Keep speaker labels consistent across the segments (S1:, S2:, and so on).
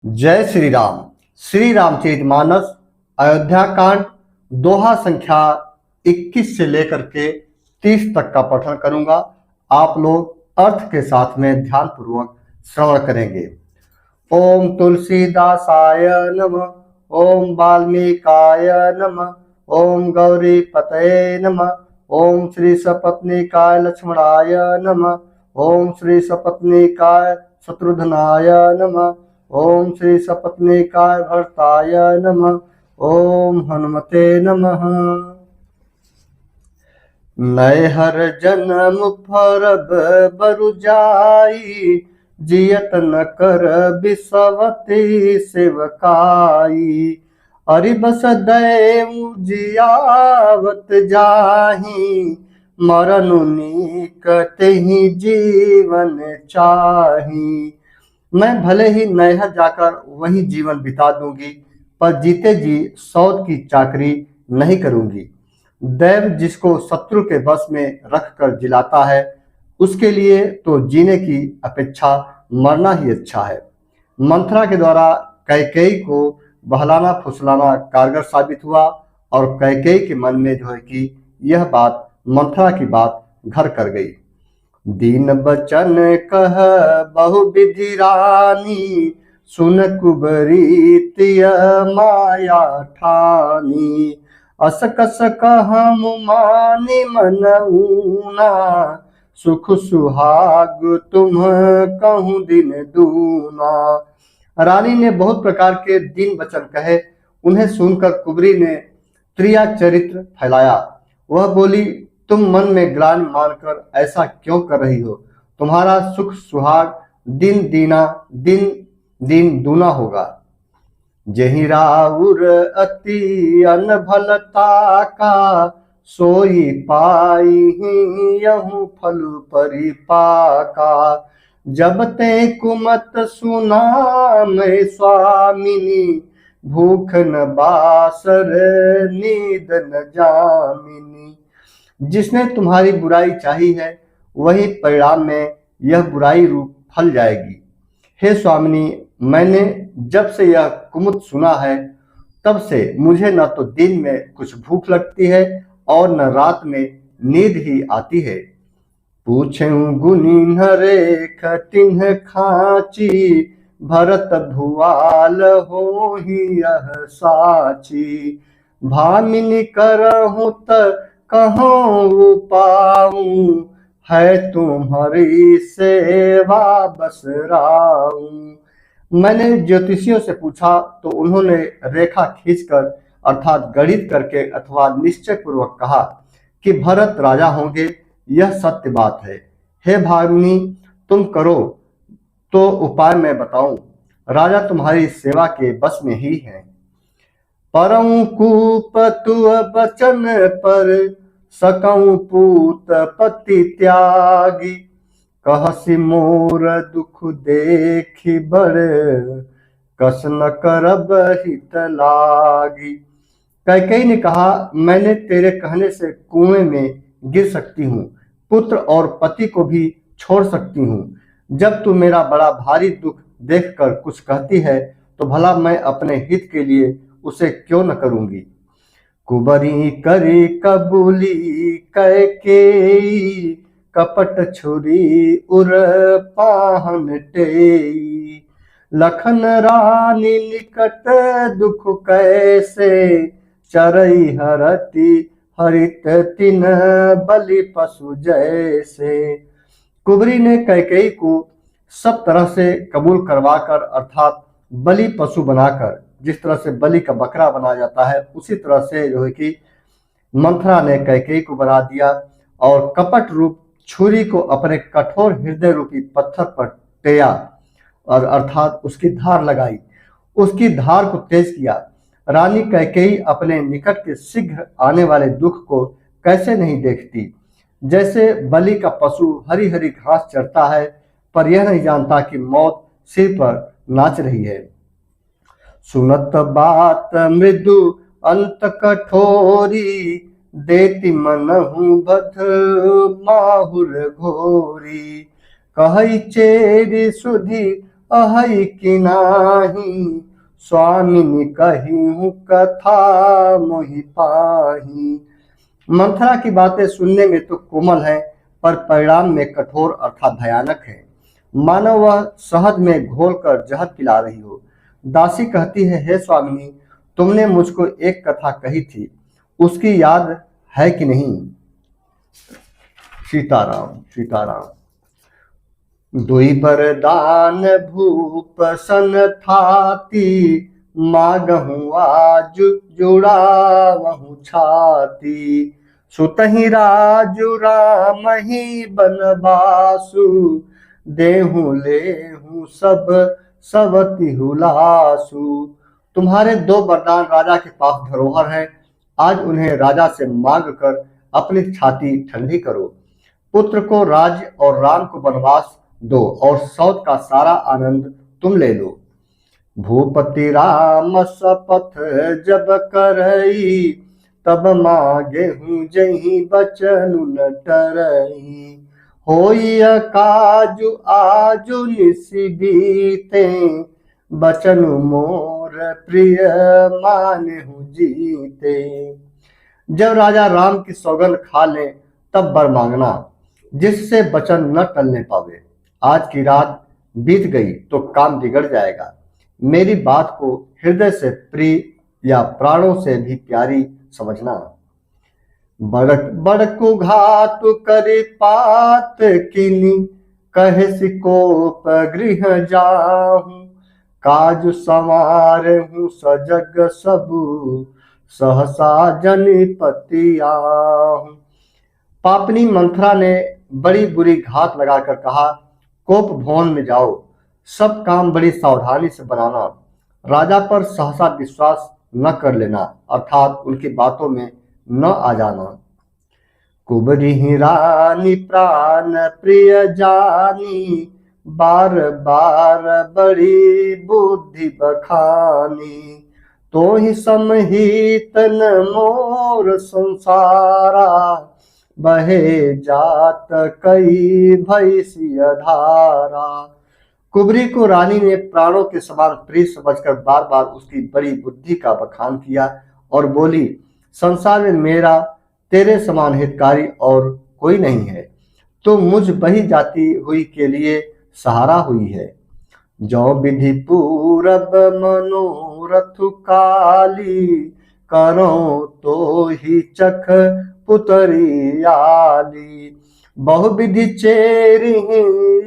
S1: जय श्री राम। श्री रामचरितमानस अयोध्या कांड दोहा संख्या 21 से लेकर के 30 तक का पठन करूंगा। आप लोग अर्थ के साथ में ध्यान पूर्वक श्रवण करेंगे। ओम तुलसीदासाय नमः, ओम वाल्मीकाय नमः, ओम गौरी पतये नमः, ओम श्री सपत्नीकाय लक्ष्मणाय नमः, ओम श्री सपत्नीकाय शत्रुघ्नाय नमः, ओम श्री सपत्नीकाय भरताय नमः, ओम हनुमते नमः। नैहर जन्म फरब बरु जाई, जियत न कर बिसवती सेवकाई। अरि बस दैव जियावत जाही, मरनु नीक तेहि जीवन चाही। मैं भले ही नैहर जाकर वहीं जीवन बिता दूंगी, पर जीते जी सौत की चाकरी नहीं करूंगी। दैव जिसको शत्रु के वश में रखकर जिलाता है, उसके लिए तो जीने की अपेक्षा मरना ही अच्छा है। मंथरा के द्वारा कैकेयी को बहलाना फुसलाना कारगर साबित हुआ, और कैकेयी के मन में जो है कि यह बात मंथरा की बात घर कर गई। दीन बचन कह बहुविधि रानी, सुन कुबरी तिय माया ठानी। अस कस कहम मानि मन ऊना, सुख सुहाग तुम कहूँ दिन दूना। रानी ने बहुत प्रकार के दीन वचन कहे। उन्हें सुनकर कुबरी ने त्रिया चरित्र फैलाया। वह बोली, तुम मन में ग्लानि मानकर ऐसा क्यों कर रही हो? तुम्हारा सुख सुहाग दिन दिन दूना होगा। जेहि राउर अति अनभलता का, सोई पाई यहूँ फल परिपाका। जब ते कुमत सुना मैं स्वामिनी, भूख न बासर नींद न जामिनी। जिसने तुम्हारी बुराई चाही है, वही परिणाम में यह बुराई रूप फल जाएगी। हे स्वामिनी, मैंने जब से यह कुमुत सुना है, तब से मुझे न तो दिन में कुछ भूख लगती है और न रात में नींद ही आती है। पूछूं गुनी नरेख तिन्ह खाची, भरत भुआल हो ही यह साची। भामिनी करहूं त कहूँ पाऊं, है तुम्हारी सेवा बस राऊं। मैंने ज्योतिषियों से पूछा तो उन्होंने रेखा खींचकर अर्थात गणित करके अथवा निश्चय पूर्वक कहा कि भरत राजा होंगे। यह सत्य बात है। हे भामिनी, तुम करो तो उपाय मैं बताऊं। राजा तुम्हारी सेवा के बस में ही है। परम कूप तुअ बचन पर, सकऊं पूत पति त्यागी। कहसी मोर दुख देखी बड़, कस न करब हित लागी। कैकेयी ने कहा, मैंने तेरे कहने से कुएं में गिर सकती हूँ, पुत्र और पति को भी छोड़ सकती हूँ। जब तू मेरा बड़ा भारी दुख देखकर कुछ कहती है, तो भला मैं अपने हित के लिए उसे क्यों न करूंगी। कुबरी करी कबूली कैकेयी, कपट छुरी उर पाहन टेई। लखन रानी निकट दुख कैसे, चरई हरती हरित तिन बलि पशु जैसे। कुबरी ने कैकेयी को सब तरह से कबूल करवाकर अर्थात बलि पशु बनाकर, जिस तरह से बलि का बकरा बनाया जाता है, उसी तरह से जो है कि मंथरा ने कैकेयी को बना दिया, और कपट रूप छुरी को अपने कठोर हृदय रूपी पत्थर पर टेया, और अर्थात उसकी धार लगाई, उसकी धार को तेज किया। रानी कैकेयी अपने निकट के शीघ्र आने वाले दुख को कैसे नहीं देखती। जैसे बलि का पशु हरी हरी घास चरता है, पर यह नहीं जानता कि मौत सिर पर नाच रही है। सुनत बात मृदु अंत कठोरी, देती मनहु बध माहुर घोरी। कहई चेरी सुधी अहै कि नाही, स्वामिनी कही कथा मोहि पाही। मंथरा की बातें सुनने में तो कोमल है, पर परिणाम में कठोर अर्थात भयानक है। मानो वह शहद में घोलकर जहर पिला रही हो। दासी कहती है, हे स्वामिनी, तुमने मुझको एक कथा कही थी, उसकी याद है कि नहीं? सीताराम सीताराम। दुई बरदान भूप सन थाती, मागहूँ आज जुड़ावहूँ छाती। सुतहि राजु रामहि बनवासु, देहूँ लेहूँ सब सवति हुलासु। तुम्हारे दो वरदान राजा के पास धरोहर है, आज उन्हें राजा से मांग कर अपनी छाती ठंडी करो। पुत्र को राज्य और राम को वनवास दो, और सौत का सारा आनंद तुम ले लो। भूपति राम शपथ जब करई, तब मांगे हूँ जही बचनु न टरई। होई काजु आजु निसि बीते, बचनु मोर प्रिय माने हूँ जीते। जब राजा राम की सौगंध खा ले तब वर मांगना, जिससे वचन न टलने पावे। आज की रात बीत गई तो काम बिगड़ जाएगा। मेरी बात को हृदय से प्रिय या प्राणों से भी प्यारी समझना। बड़कु घात करि पात किनी, कहे सिकोप गृह जाहूं। काजु संवारहूं सजग सबु, सहसा जनिपति आहूं। पापनी मंथरा ने बड़ी बुरी घात लगाकर कहा, कोप भवन में जाओ, सब काम बड़ी सावधानी से बनाना। राजा पर सहसा विश्वास न कर लेना, अर्थात उनकी बातों में न आ जाना। कुबरी रानी प्राण प्रिय जानी, बार बार बड़ी बुद्धि बखानी। तो ही समहित न मोर संसारा, बहे जात कई भैसिय धारा। कुबरी को रानी ने प्राणों के समान प्रिय समझकर बार बार उसकी बड़ी बुद्धि का बखान किया और बोली, संसार में मेरा तेरे समान हितकारी और कोई नहीं है। तो मुझ बही जाती हुई के लिए सहारा हुई है। जो विधि पूरब मनोरथ काली, करो तो ही चख पुतरी आली। बहुविधि चेरि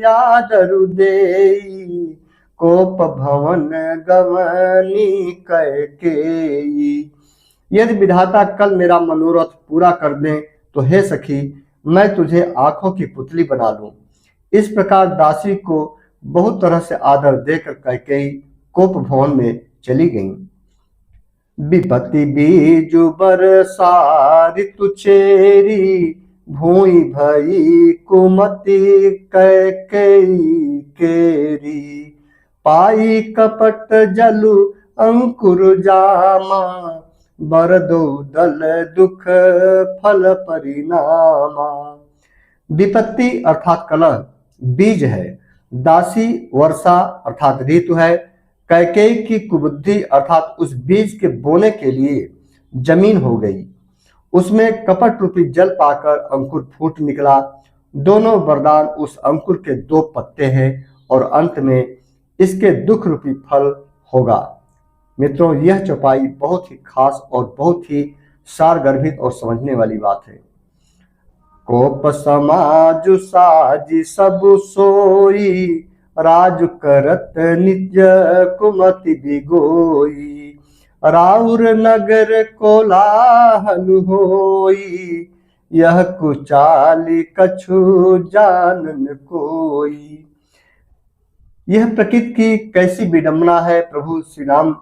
S1: यादरु देई, कोप भवन गवनी कैकेयी। यदि विधाता कल मेरा मनोरथ पूरा कर दें तो हे सखी, मैं तुझे आंखों की पुतली बना लूं। इस प्रकार दासी को बहुत तरह से आदर देकर कैकेयी कोप भवन में चली गई। विपत्ति बीजु बरसा ऋतु चेरी, भूई भई कुमति कैकेयी केरी। पाई कपट जलु अंकुर जामा, बरदो दल दुख फल परिणामा। विपत्ति अर्थात कलह बीज है, दासी वर्षा अर्थात ऋतु है, कैकेयी की कुबुद्धि अर्थात उस बीज के बोने के लिए जमीन हो गई। उसमें कपट रूपी जल पाकर अंकुर फूट निकला। दोनों वरदान उस अंकुर के दो पत्ते हैं और अंत में इसके दुख रूपी फल होगा। मित्रों, यह चौपाई बहुत ही खास और बहुत ही सारगर्भित और समझने वाली बात है। कोप समाजु साजी सब सोई, राजु करत निज कुमति बिगोई। राउर नगर कोलाहल होई, यह कुचाली कछु जानन कोई। यह प्रकृति की कैसी विडंबना है। प्रभु श्री राम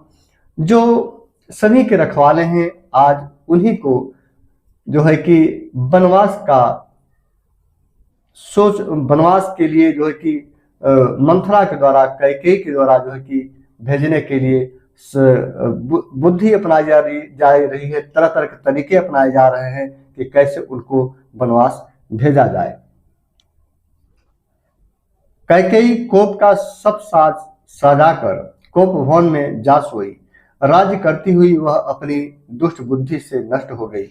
S1: जो सभी के रखवाले हैं, आज उन्हीं को जो है कि वनवास का सोच, वनवास के लिए जो है कि मंथरा के द्वारा, कैकेयी के द्वारा जो है कि भेजने के लिए बुद्धि अपनाई जा रही है। तरह तरह के तरीके अपनाए जा रहे हैं कि कैसे उनको वनवास भेजा जाए। कैकेयी कोप का सब साज सजाकर कोप भवन में जा सोई। राज्य करती हुई वह अपनी दुष्ट बुद्धि से नष्ट हो गई।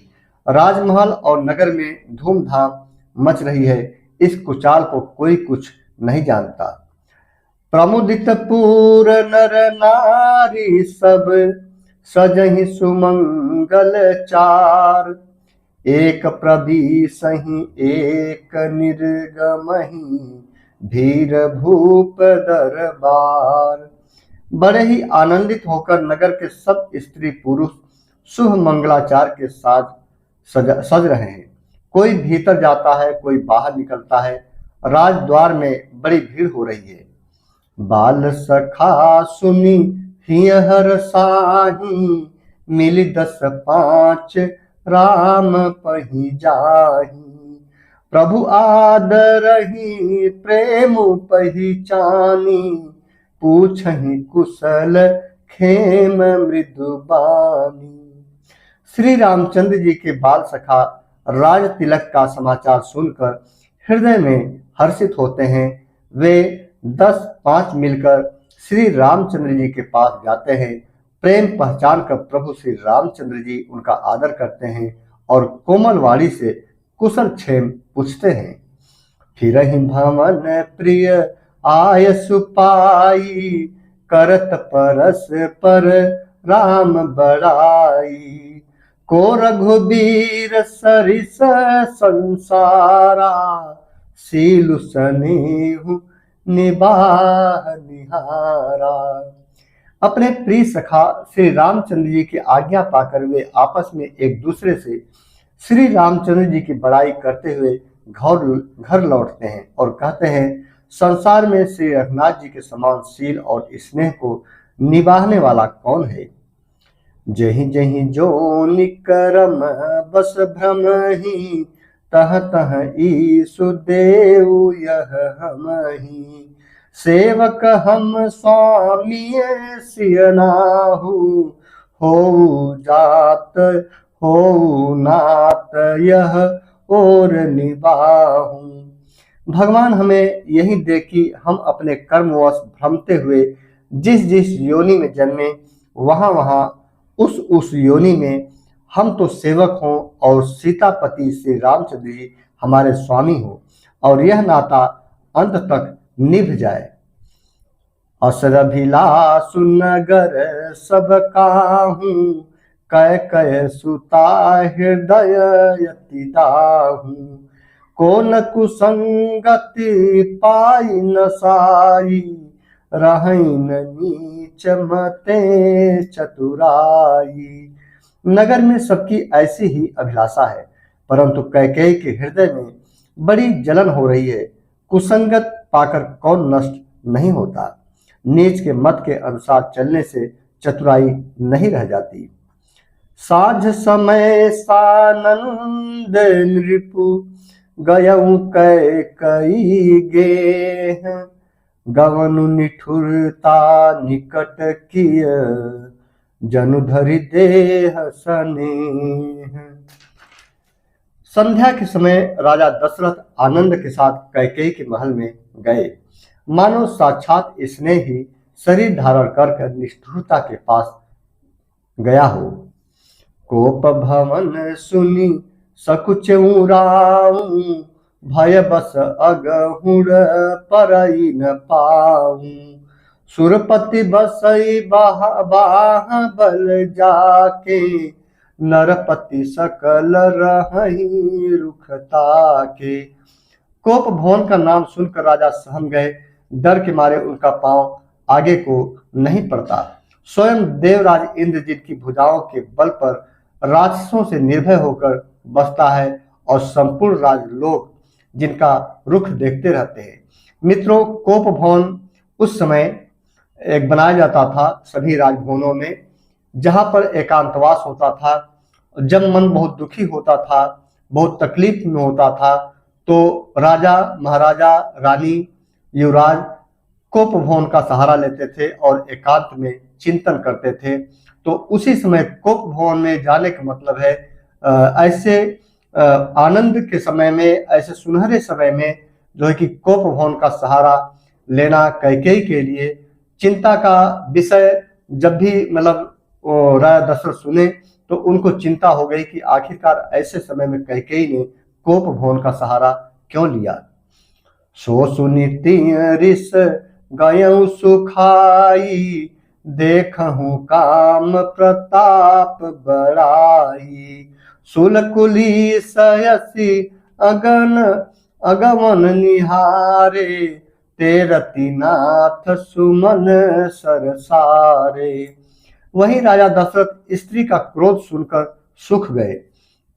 S1: राजमहल और नगर में धूमधाम मच रही है। इस कुचाल को कोई कुछ नहीं जानता। प्रमुदित पूर नर नारी सब सजहि सुमंगल चार। एक प्रवीसहि एक निर्गमहि धीर भूप दरबार। बड़े ही आनंदित होकर नगर के सब स्त्री पुरुष शुभ मंगलाचार के साथ सज रहे हैं। कोई भीतर जाता है, कोई बाहर निकलता है। राजद्वार में बड़ी भीड़ हो रही है। बाल सखा सुनी हियहर साही, मिली 10-5 राम पही जाही। प्रभु आदरही प्रेम पहिचानी, पूछहि कुशल खेम मृदुबानी। श्री रामचंद्र जी के बाल सखा राज तिलक का समाचार सुनकर हृदय में हर्षित होते हैं। वे 10-5 मिलकर श्री रामचंद्र जी के पास जाते हैं। प्रेम पहचान कर प्रभु श्री रामचंद्र जी उनका आदर करते हैं और कोमल वाणी से कुशल क्षेम पूछते हैं। फिरहि भवन प्रिय आय सुपाई, करत परस पर राम बड़ाई। को रघुबीर सरिस संसारा, सीलु सनेहु निबाह निहारा। अपने प्रिय सखा श्री रामचंद्र जी की आज्ञा पाकर वे आपस में एक दूसरे से श्री रामचंद्र जी की बड़ाई करते हुए घर लौटते हैं और कहते हैं, संसार में श्री रघुनाथ जी के समान शील और स्नेह को निभाने वाला कौन है। जहि जहि जो निकरम बस भ्रम ही, तह तह ईसु देव यह हमहि। सेवक हम स्वामी सियनाहु, हो जात हो नात यह और निबाहु। भगवान हमें यही दे कि हम अपने कर्मवश भ्रमते हुए जिस जिस योनि में जन्मे, वहां उस योनि में हम तो सेवक हों और सीतापति श्री रामचंद्र जी हमारे स्वामी हों और यह नाता अंत तक निभ जाए। असरभिलासु नगर सब काहू, कय कय सुता हृदय यति दाहू। को न कुसंगति पाई न साई, रहन नीच मते चतुराई। नगर में सबकी ऐसी ही अभिलाषा है, परंतु कैकेयी के हृदय में बड़ी जलन हो रही है। कुसंगत पाकर कौन नष्ट नहीं होता। नीच के मत के अनुसार चलने से चतुराई नहीं रह जाती। साझ समय सानंद नृपु, गयऊ कैकेयी गेह। गवनु निठुरता निकट किय, जनु धरि देह स्नेह। संध्या के समय राजा दशरथ आनंद के साथ कैकेयी के महल में गए। मानो साक्षात स्नेह ही शरीर धारण कर निष्ठुरता के पास गया हो। कोप भवन सुनी सकुचऊ राऊ, भय बस अगहुड़ परई न पाऊं। सुरपति बसई बाह बल जाके, नरपति सकल रहई रुखता के। कोप भवन का नाम सुनकर राजा सहम गए। डर के मारे उनका पांव आगे को नहीं पड़ता। स्वयं देवराज इंद्रजीत की भुजाओं के बल पर राक्षसों से निर्भय होकर बसता है और संपूर्ण राजलोक जिनका रुख देखते रहते हैं। मित्रों, कोप भवन उस समय एक बनाया जाता था सभी राजभवनों में, जहां पर एकांतवास होता था। जब मन बहुत दुखी होता था, बहुत तकलीफ में होता था, तो राजा महाराजा रानी युवराज कोप भवन का सहारा लेते थे और एकांत में चिंतन करते थे। तो उसी समय कोप भवन में जाने का मतलब है ऐसे आनंद के समय में, ऐसे सुनहरे समय में जो है कि कोप भवन का सहारा लेना कैकेयी के लिए चिंता का विषय जब भी मतलब वो राजा दशरथ सुने तो उनको चिंता हो गई कि आखिरकार ऐसे समय में कैकेयी ने कोप भवन का सहारा क्यों लिया। सो सुनीति ऋष गयऊ सुखाई, देखहु काम प्रताप बड़ाई। सुलकुली सयसी अगन अगमन निहारे, ते रतिनाथ सुमन सरसारे। वहीं राजा दशरथ स्त्री का क्रोध सुनकर सुख गए।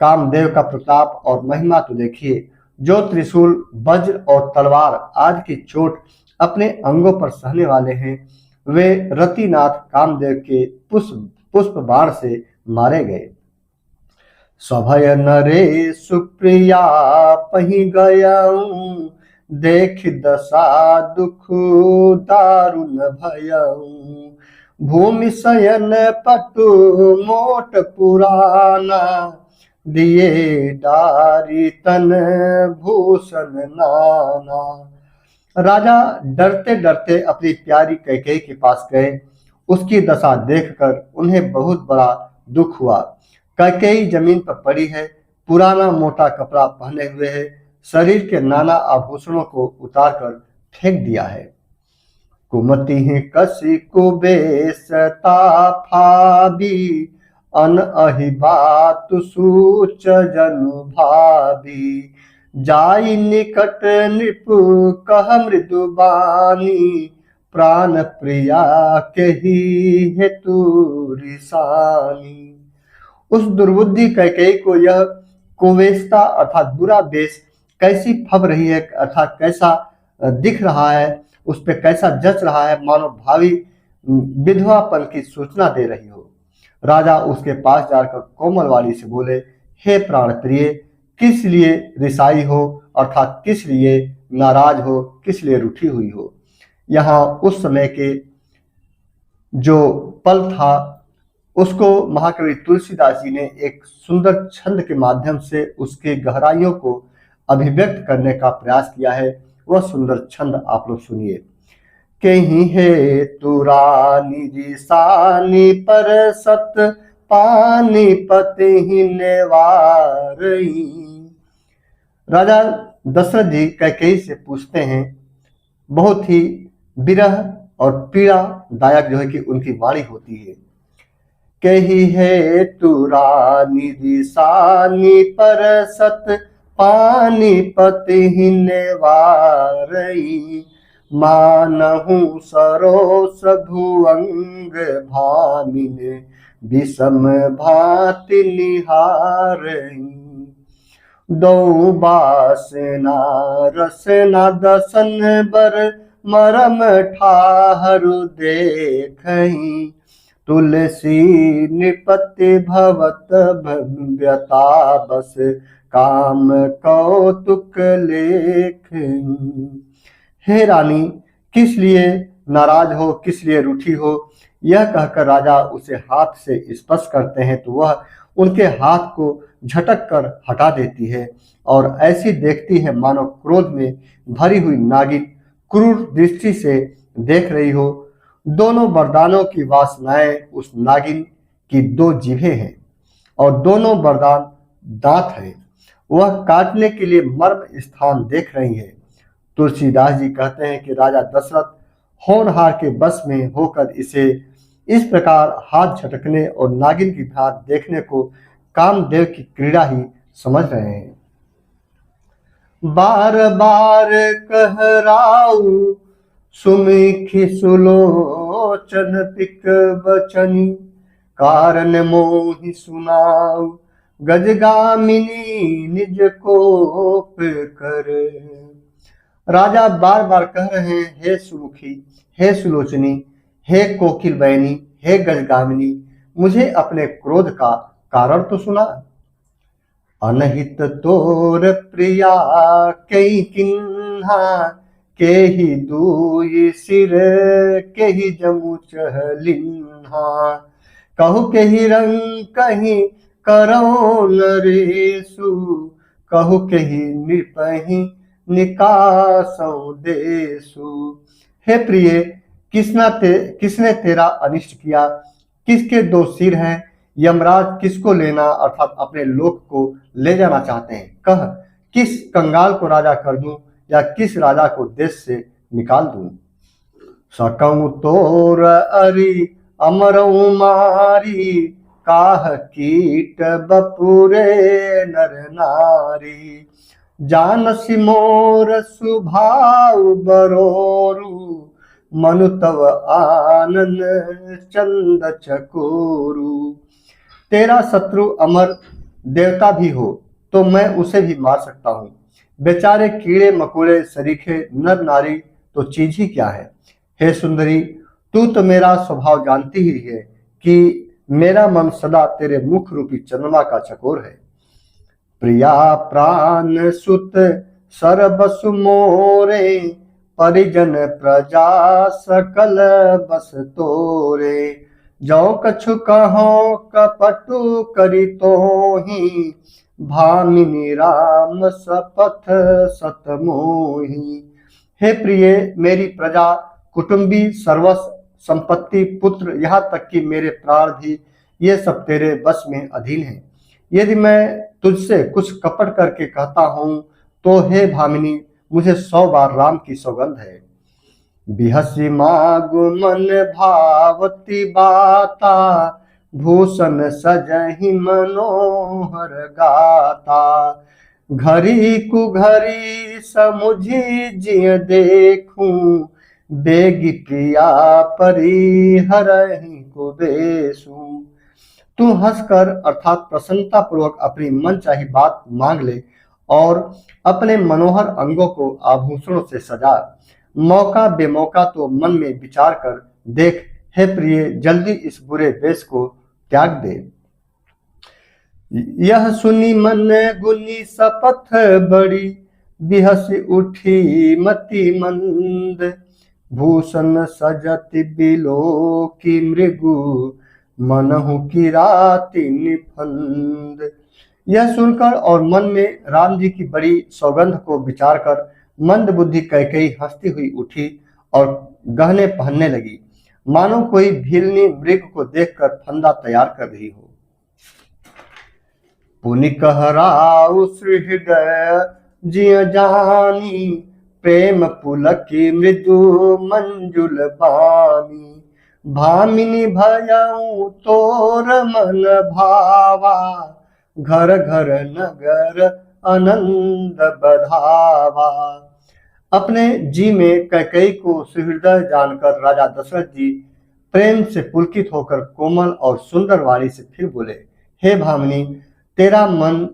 S1: कामदेव का प्रताप और महिमा तो देखिए, जो त्रिशूल वज्र और तलवार आदि की चोट अपने अंगों पर सहने वाले हैं, वे रतिनाथ कामदेव के पुष्प पुष्प बाण से मारे गए। सभय नरे सुप्रिया पही गयऊं, देख दशा दुख दारुण भयऊं। भूमि शयन पटु मोट पुराना, दिए डारी तन भूषण नाना। राजा डरते डरते अपनी प्यारी कैकेयी के पास गए। उसकी दशा देखकर उन्हें बहुत बड़ा दुख हुआ। कैकेयी जमीन पर पड़ी है, पुराना मोटा कपड़ा पहने हुए है, शरीर के नाना आभूषणों को उतारकर फेंक दिया है। कुमति कसी कुबेश ताफाबी, अन अहि बात सूच जनु भाभी। जाई निकट नृपु कह मृदु बानी, प्राण प्रिया केहि हेतु रिसानी। उस दुर्बुद्धि कैकेयी को यह कुवेशता अर्थात बुरा वेश कैसी फब रही है, अर्थात कैसा दिख रहा है, उस पे कैसा जच रहा है, मानो भावी विधवापन की सूचना दे रही हो। राजा उसके पास जाकर कोमल वाणी से बोले, हे प्राण प्रिय, किस लिए रिसाई हो, अर्थात किस लिए नाराज हो, किस लिए रूठी हुई हो। यहाँ उस समय के जो पल था उसको महाकवि तुलसीदास जी ने एक सुंदर छंद के माध्यम से उसके गहराइयों को अभिव्यक्त करने का प्रयास किया है। वह सुंदर छंद आप लोग सुनिए। कहीं है तुरानी रिसानी पर सत, पानी पति ही नेवारई। राजा दशरथ जी कैकेयी से पूछते हैं, बहुत ही विरह और पीड़ादायक जो है कि उनकी वाणी होती है। कही है तुरानी रिसानी पर सत, पानी पति ही नेवारई। मानहु सरोस भुअंग भामिन, विषम भांति निहारई। दो बासना रसना दसन बर, मरम ठाहरु देखई। तुलसी निपति भवत भव्यता बस, काम कौतुक लेखई। हे रानी, किस लिए नाराज हो, किस लिए रूठी हो। यह कहकर राजा उसे हाथ से स्पर्श करते हैं तो वह उनके हाथ को झटक कर हटा देती है और ऐसी देखती है मानो क्रोध में भरी हुई नागिन क्रूर दृष्टि से देख रही हो। दोनों वरदानों की वासनाएं उस नागिन की दो जीभें हैं और दोनों वरदान दांत हैं। वह काटने के लिए मर्म स्थान देख रही है। तुलसीदास जी कहते हैं कि राजा दशरथ होनहार के बस में होकर इसे इस प्रकार हाथ झटकने और नागिन की भांति देखने को कामदेव की क्रीड़ा ही समझ रहे हैं। बार बार कहराऊ सुमिखि सुलोचन पिक बचनी, कारण मोहि सुनाऊ गजगामिनी निज कोप कर। राजा बार बार कह रहे हैं, हे सुमुखी, हे सुलोचनी, हे कोकिल बयनी, हे गजगामिनी, मुझे अपने क्रोध का कारण तो सुना। अनहित तोर प्रिया कई किन्हा, के ही दूई सिर के ही जमु चहलिन्हा। कहु के ही रंग कहीं करो नरेसु, कहु के ही नृपहि निकासौ देसु। हे प्रिय, किसने तेरा अनिष्ट किया? किसके दो सिर हैं? यमराज किसको लेना अर्थात अपने लोक को ले जाना चाहते हैं? कह, किस कंगाल को राजा कर दूं या किस राजा को देश से निकाल दूं? सकऊं तोर अरि अमरऊ मारी, काह कीट बपुरे नर नारी। जानसी मोर सुभाव बरोरु, मनु तव आनन चंद चकोरु। तेरा शत्रु अमर देवता भी हो तो मैं उसे भी मार सकता हूँ। बेचारे कीड़े मकोड़े सरीखे नर नारी तो चीज ही क्या है। हे सुंदरी, तू तो मेरा स्वभाव जानती ही है कि मेरा मन सदा तेरे मुख रूपी चंद्रमा का चकोर है। प्रिया प्राण सुत सरबसु मोरे, परिजन प्रजा सकल बस तोरे। जो कछु कहो कपटु करी तोहि, भामिनी राम सपथ सत मोहि। हे प्रिय, मेरी प्रजा, कुटुंबी, सर्वस्व, संपत्ति, पुत्र, यहाँ तक कि मेरे प्राण भी, ये सब तेरे बस में अधीन है। यदि मैं तुझसे कुछ कपट करके कहता हूं तो हे भामिनी, मुझे 100 बार राम की सौगंध है। बिहसी मागु मन भावती बाता, भूषण सजहि मनोहर गाता। घरी कुघरी समुझी जिय देखूं, बेगी प्रिया परिहरहि को बेसू। तू हंसकर अर्थात प्रसन्नता पूर्वक अपनी मन चाही बात मांग ले और अपने मनोहर अंगों को आभूषणों से सजा। मौका बेमौका तो मन में विचार कर देख। हे प्रिय, जल्दी इस बुरे वेश को त्याग दे। यह सुनी मन गुनी सपथ बड़ी, बिहसी उठी मति मंद। भूषण सजति बिलो की मृगु, मनहु की राति निफंद। यह सुनकर और मन में राम जी की बड़ी सौगंध को विचार कर मंद बुद्धि कैकेयी हंसती हुई उठी और गहने पहनने लगी, मानो कोई भीलनी मृग को देखकर फंदा तैयार कर रही हो। पुनि कहराउ हृदय जिय जानी, प्रेम पुलकी मृदु मंजुल बानी। भामिनी भयऊ तोर मन भावा, घर घर नगर आनंद बधावा। अपने जी में कैकेयी को सुहृदय जानकर राजा दशरथ जी प्रेम से पुलकित होकर कोमल और सुंदर वाणी से फिर बोले, हे भामिनी, तेरा मन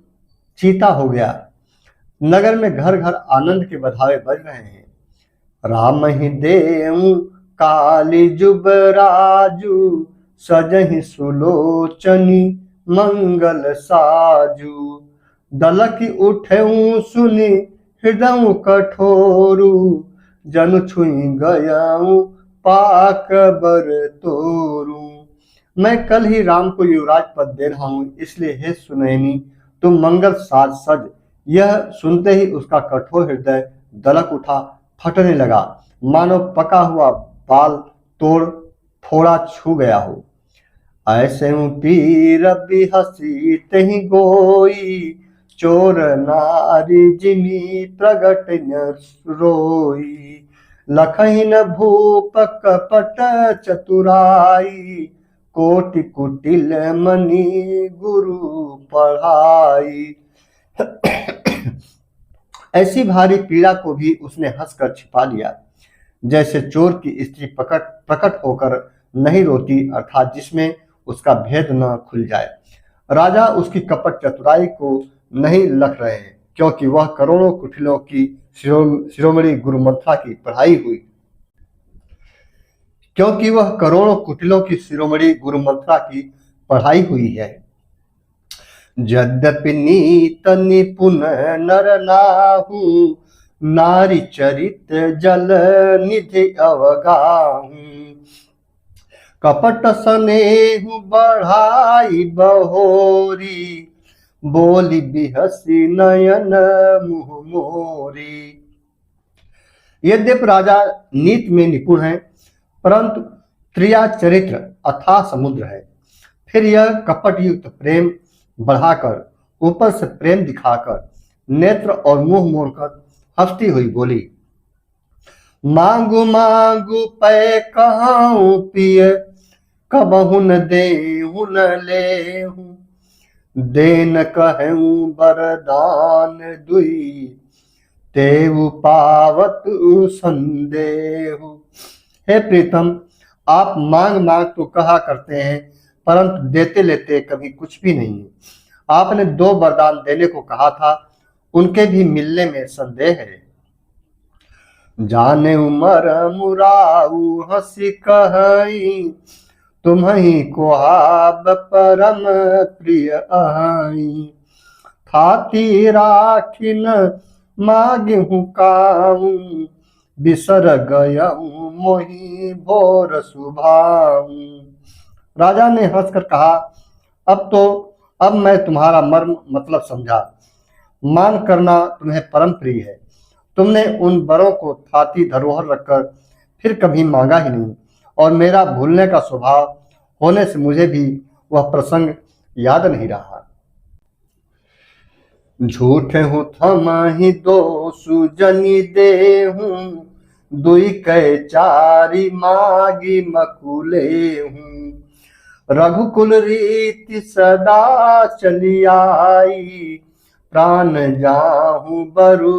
S1: चीता हो गया। नगर में घर घर आनंद के बधावे बज रहे हैं। राम ही देऊ काली जुबराजू, सजहि सुलोचनी मंगल साजू। दलक उठऊ सुनि हृदय कठोरू, जनु छुई गयाऊ पाक बर तोरू। मैं कल ही राम को युवराज पद दे रहा हूं, इसलिए हे सुनैनी, तुम मंगल साज सज। यह सुनते ही उसका कठोर हृदय दलक उठा, फटने लगा, मानो पका हुआ बाल तोड़ फोड़ा छू गया हो। ऐसे पीर बिहसी तहि गोई, चोर नारी जिमी प्रगट न रोई। लखइन भूप कपट चतुराई, कोटि कुटिल मणि गुरु पढ़ाई। ऐसी भारी पीड़ा को भी उसने हंसकर छिपा लिया, जैसे चोर की स्त्री प्रकट होकर नहीं रोती, अर्थात जिसमें उसका भेद न खुल जाए। राजा उसकी कपट चतुराई को नहीं लख रहे हैं, क्योंकि वह करोड़ों कुटिलों की शिरोमणि गुरु मंत्रा की पढ़ाई हुई है। यद्यपि नीत निपुण नर नाहु, नारी चरित जल निधि अवगाहु। कपट स्नेहु बढ़ाई बहोरी, बोली बिहसी नयन मुह मोरी। यद्यपि राजा नीति में निपुण है परंतु त्रिया चरित्र अथाह समुद्र है। फिर यह कपट युक्त प्रेम बढ़ाकर, ऊपर से प्रेम दिखाकर, नेत्र और मुंह मोड़कर हंसती हुई बोली, मांगू मांगू पै कहाऊं पिय, कबहु न देहु न लेहूं, देन कहूं बरदान दुई, तेऊ पावत संदेहु। हे प्रीतम, आप मांग मांग तो कहा करते हैं, परंतु देते लेते कभी कुछ भी नहीं। आपने 2 वरदान देने को कहा था, उनके भी मिलने में संदेह है। जाने उमर मुराऊ हंसी कही, तुम्ही कुहाब परम प्रिय आई, थाती राखिन मागिहु काऊ, बिसर गयऊ मोहि भोर सुभाऊ। राजा ने हंसकर कहा, अब मैं तुम्हारा मर्म मतलब समझा। मान करना तुम्हें परम प्रिय है। तुमने उन वरों को थाती धरोहर रखकर फिर कभी मांगा ही नहीं, और मेरा भूलने का स्वभाव होने से मुझे भी वह प्रसंग याद नहीं रहा। झूठ हूँ थमहि दो सुजनी देहूं, दुई कै चारि मागी मकुले हूँ, रघुकुल रीति सदा चली आई, प्राण जाहूं बरु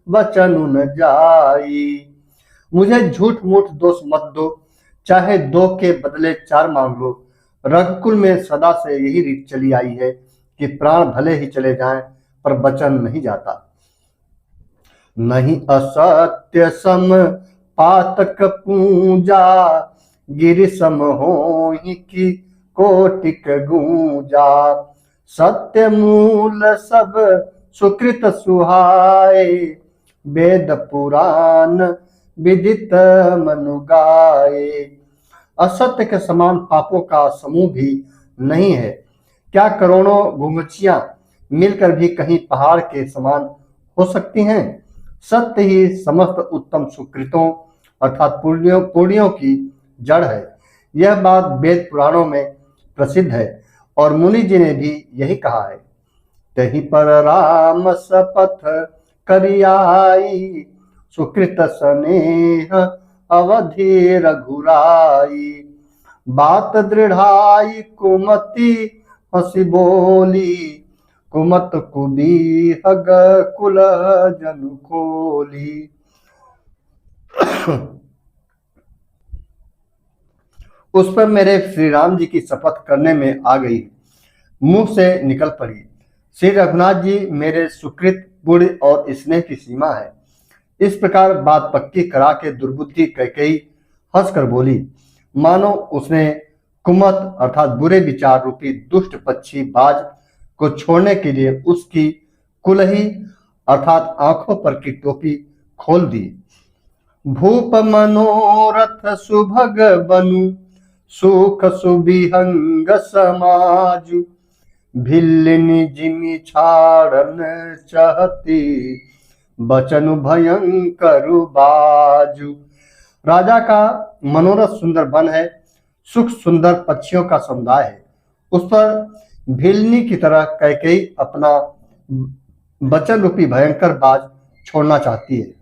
S1: वचन न जाई। मुझे झूठ मूठ दोष मत दो, चाहे 2 के बदले 4 मांग लो। रघुकुल में सदा से यही रीत चली आई है कि प्राण भले ही चले जाएं, पर वचन नहीं जाता। नहीं असत्य सम पातक पूजा, गिरि सम होहि की कोटिक गूंजा, सत्य मूल सब सुकृत सुहाए, वेद पुराण विदित मनु गाए। असत्य के समान पापों का समूह भी नहीं है। क्या करोड़ों घुंघचियां मिलकर भी कहीं पहाड़ के समान हो सकती हैं? सत्य ही समस्त उत्तम सुकृतों अर्थात पुण्यों की जड़ है। यह बात वेद पुराणों में प्रसिद्ध है, और मुनि जी ने भी यही कहा है। तही पर राम शपथ करियाई, सुकृत स्नेह अवधि रघुराई, बात दृढ़ाई कुमति हंसी बोली, कुमत कुबीहग कुल जनु खोली। उस पर मेरे श्री राम जी की शपथ करने में आ गई, मुंह से निकल पड़ी। श्री रघुनाथ जी मेरे सुकृत पुण्य और स्नेह की सीमा है। इस प्रकार बात पक्की करा के दुर्बुद्धि कैकेयी हंसकर बोली, मानो उसने कुमत अर्थात बुरे विचार रूपी दुष्ट पक्षी बाज को छोड़ने के लिए उसकी कुलही अर्थात आंखों पर की टोपी खोल दी। भूप मनोरथ सुभग बनु, सुख सुबिहंग समाजु, भिल्लिनी जिमि छाड़न चाहती, बचनु भयंकर बाजु। राजा का मनोरथ सुंदर वन है, सुख सुंदर पक्षियों का समुदाय है। उस पर भिल्लनी की तरह कैकेयी अपना बचन रूपी भयंकर बाज छोड़ना चाहती है।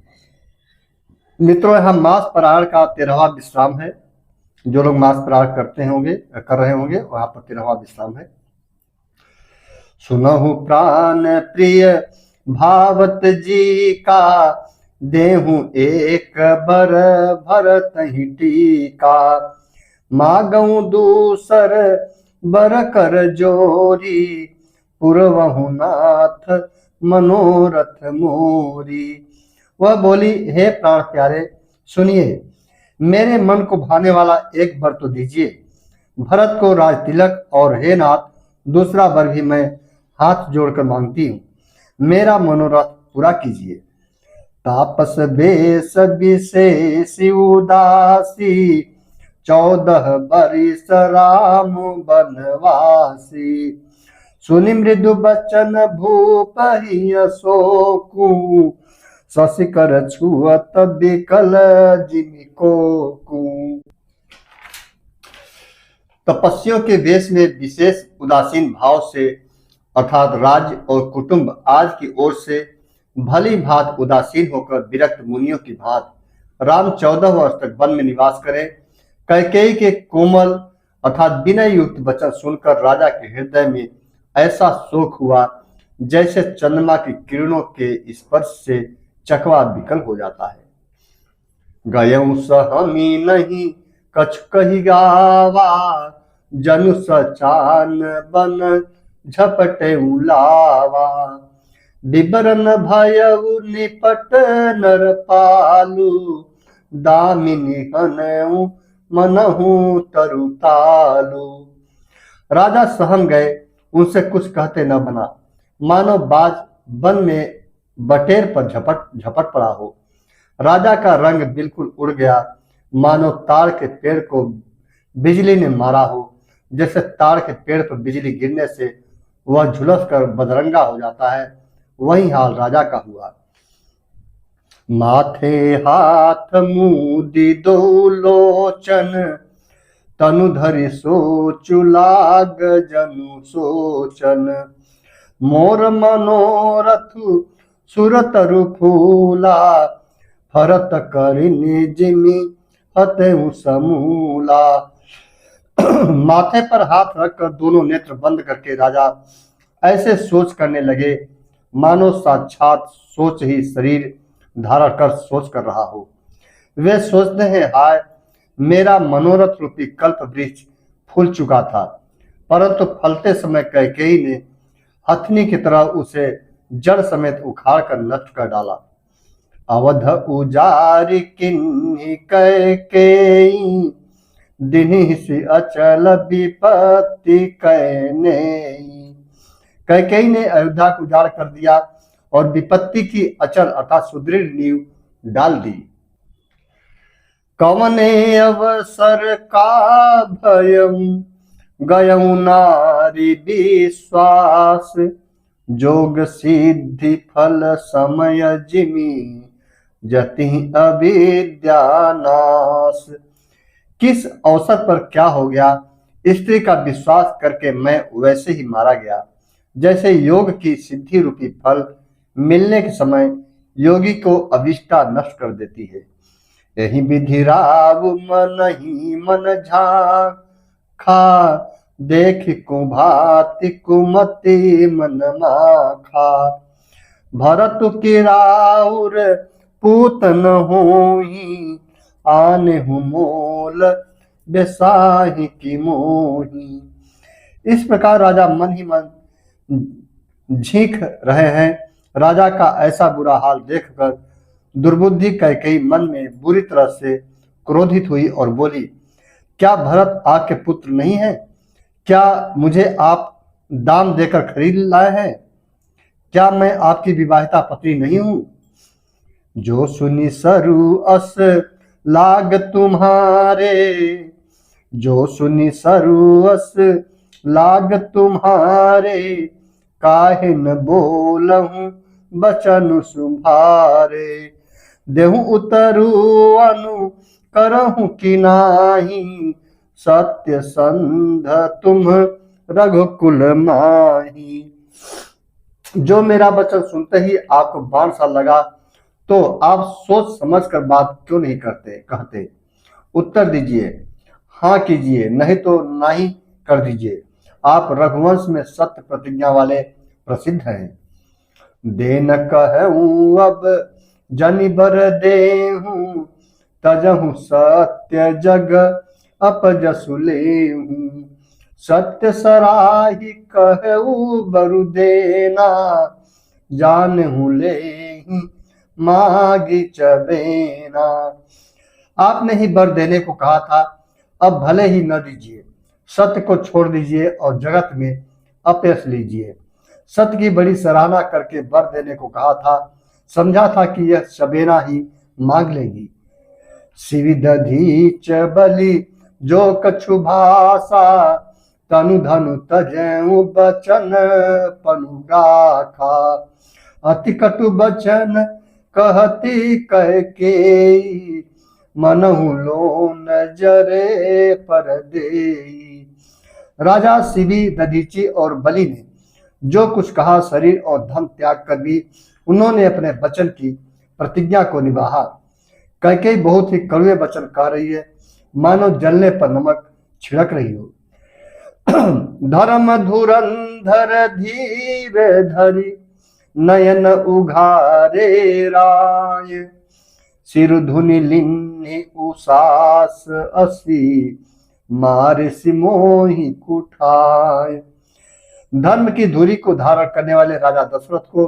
S1: मित्रों, यहाँ मास परायण का 13वां विश्राम है। जो लोग मास परायण कर रहे होंगे वहां पर 13वां विश्राम है। सुनहु प्राण प्रिय भावत जी का, देहु एक बर भरत ही टीका, मागऊ दूसर बर कर जोरी, पुरवहु नाथ मनोरथ मोरी। वह बोली, हे प्राण प्यारे, सुनिए, मेरे मन को भाने वाला एक वर तो दीजिए। भरत को राज तिलक, और हे नाथ, दूसरा वर भी मैं हाथ जोड़कर मांगती हूँ। मेरा मनोरथ पूरा कीजिए। तापस बेस विशेष उदासी, 14 बरिस राम बनवासी, सुनि मृदु बचन भूप ही अशोकु, शशिकर छुअत बिकल जिमि कोकु। तपस्वियों के वेश में विशेष उदासीन भाव से अर्थात राज्य और कुटुंब आज की ओर से भली भांत उदासीन होकर विरक्त मुनियों की भांत राम 14 वर्ष तक वन में निवास करें। कैकेयी के कोमल अर्थात विनय युक्त वचन सुनकर राजा के हृदय में ऐसा शोक हुआ जैसे चंद्रमा की किरणों के स्पर्श से चकवा विकल हो जाता है। गयऊ सहमी नहीं कछ कही गावा, जनु सचान बन झपटे उलावा। विवरण भयउ निपट नर पालू, दामिनी हनऊ मनहु तरुतालू। राजा सहम गए, उनसे कुछ कहते न बना, मानो बाज वन में बटेर पर झपट पड़ा हो। राजा का रंग बिल्कुल उड़ गया, मानो ताड़ के पेड़ को बिजली ने मारा हो। जैसे ताड़ के पेड़ पर बिजली गिरने से वह झुलस कर बदरंगा हो जाता है, वही हाल राजा का हुआ। माथे हाथ मुदी दो लोचन, तनु धरि सोचु लाग जनु सोचन। मोर मनोरथ सुरतरु फूला, फरत करिनि जिमि हतहु समूला। माथे पर हाथ रखकर दोनों नेत्र बंद करके राजा ऐसे सोच करने लगे मानो साक्षात सोच ही शरीर धारण कर सोच कर रहा हो। वे सोचते हैं, हाय मेरा मनोरथ रूपी कल्प वृक्ष फूल चुका था, परंतु फलते समय कैकेयी ने हथनी की तरह उसे जड़ समेत उखाड़ कर नष्ट कर डाला। अवध उजारि किन्हि कैकेयी, दिन्हि सि अचल विपत्ति कैनेयी। कैकेयी ने अयोध्या को उजाड़ कर दिया और विपत्ति की अचल अर्थात सुदृढ़ नींव डाल दी। कवने अवसर का भयम, गयऊ नारी विश्वास। जोग सिद्धि फल समय जिमि, जति अविद्या नाश। किस अवसर पर क्या हो गया, स्त्री का विश्वास करके मैं वैसे ही मारा गया जैसे योग की सिद्धि रूपी फल मिलने के समय योगी को अविष्टा नष्ट कर देती है। यही विधि राव मन ही मन झाखा, देख कुभाति कुमति मन माखा। भरत की राउर पूतन होही, आने हूँ मोल बेसाही की मोही। इस प्रकार राजा मन ही मन झींक रहे हैं। राजा का ऐसा बुरा हाल देखकर दुर्बुद्धि कैकेयी मन में बुरी तरह से क्रोधित हुई और बोली, क्या भरत आपके पुत्र नहीं है? क्या मुझे आप दाम देकर खरीद लाए हैं? क्या मैं आपकी विवाहिता पत्नी नहीं हूं? जो सुनी सरु अस लाग तुम्हारे, जो सुनी सरु अस लाग तुम्हारे। काहे न बोलहूं बचन सुभारे, देहूं उतरू अनु करहूं कि नाही। सत्य संध तुम रघुकुल माही। जो मेरा वचन सुनते ही आपको बाण सा लगा तो आप सोच समझ कर बात क्यों नहीं कहते? उत्तर दीजिए, हाँ कीजिए, नहीं तो नहीं कर दीजिए। आप रघुवंश में सत्य प्रतिज्ञा वाले प्रसिद्ध हैं। देन कहूं अब जनि बर देहूं, तजहूं सत्य जग अपजसु लेहूं। सत्य सराही कहूं बरु देना, जानहूं लेहि मागी चबेना। आपने ही बर देने को कहा था, अब भले ही न दीजिए। सत्य को छोड़ दीजिए और जगत में अपयश लीजिए। सत्य की बड़ी सराहना करके वर देने को कहा था, समझा था कि यह शबेना ही मांग लेगी। शिविदधीच बलि जो कछु भाषा, तनु धनु तजऊ बचन पनुगाखा। अति कटु बचन कहती कैकेयी, मनहु लोन जरे पर देई। राजा शिवी, दधीची और बलि ने जो कुछ कहा, शरीर और धन त्याग कर भी उन्होंने अपने वचन की प्रतिज्ञा को निभाया। कैकेयी बहुत ही कड़वे वचन कह रही है, मानो जलने पर नमक छिड़क रही हो। धर्म धुरंधर धीर धरी नयन उघारे राय, सिर धुनि लिन्हि उसास असी, मारे सिमोहि कुठाय। धर्म की धुरी को धारण करने वाले राजा दशरथ को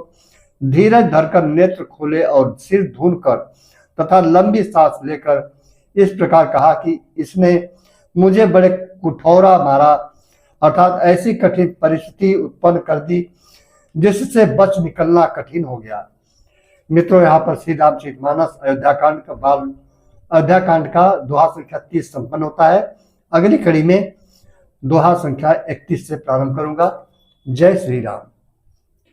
S1: धीरज धरकर नेत्र खोले और सिर धुन कर तथा लंबी सांस लेकर इस प्रकार कहा कि इसने मुझे बड़े कुठौरा मारा, अर्थात ऐसी कठिन परिस्थिति उत्पन्न कर दी जिससे बच निकलना कठिन हो गया। मित्रों, यहाँ पर श्री रामचरितमानस अयोध्या कांड का दोहा संख्या 30 संपन्न होता है। अगली कड़ी में दोहा संख्या 31 से प्रारंभ करूंगा। जय श्री राम।